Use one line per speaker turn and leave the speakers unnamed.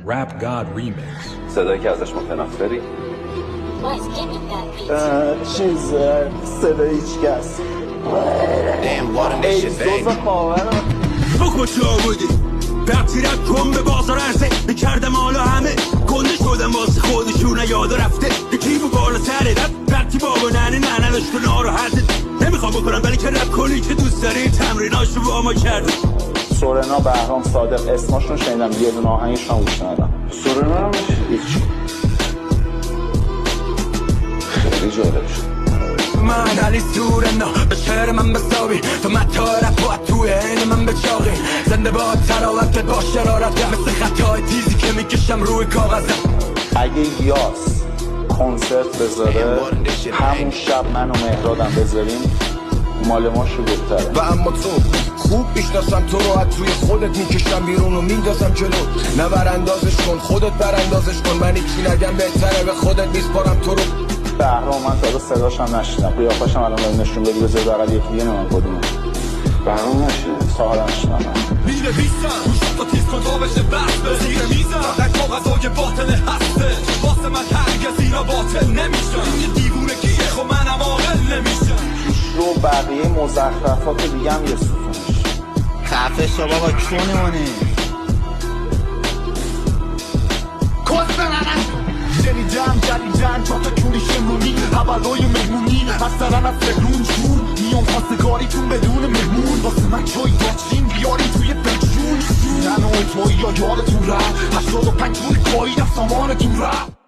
Rap God Remix.
صدایی که ازش متنفری؟
چیز صدای هیچکس ایزوز خواهر
تو کجا بودی؟ برطیرک کن به بازار عرضه میکردم حالا همه گنده شدم واسه خودشونه یاد رفته یکی بود بالا سره وقتی بابا نه نداشت که ناراحتت نمیخوام بکنم ولی که رپ کنی که دوست داری تمریناشو با ما کردی.
سورنا، بهرام، صادق اسمشون شنیدم، یه دونه آهنگشون گوش ندادم.
سورنا هم هیچ خیلی جالب شد.
من علی سورنا به شعر من بسابی تو متا رپ توی عین من بچاقی زنده با تراوت با شرارت مثل خطای تیزی که میکشم روی کاغذم.
اگه یاس کنسرت بذاره همون شب من و مهرادم بذاریم مال ما شروع‌تره.
و اما تو خوب میشناسم تو رو، از توی خودت میکشم بیرون و میندازم جلو. نه براندازش کن، خودت براندازش کن، من هیچی نگم بهتره به خودت میسپارم تو رو.
بهرام من تا صداش هم نشیدم، قیافه‌شم الان داری نشون بدی بذار بغل یکی دیگه نمیم کدومه.
بهرام نشیدم
ساحل نشیدم
میره بیستم روشت تا تیز کن تا بشه بسته زیر میزم در کاغذای باطل هسته واسه من هرگز اینا باطل نمیشن یه دیوونگیه خب منم عاقل نمیشم.
رو بقیه مزخرفات دیگه هم یه ستونش.
خفه شو بابا چونمونه
شنیدم جدیدن چا تا کونی شمرونی حبلای مهمونی از سرن از فکرون جون میام خواستگاریتون بدون مهمون واسه من چای داچین بیاری توی فکرون زن و توی یا یادتون رفت 85 توی کایی در سامانتون رفت.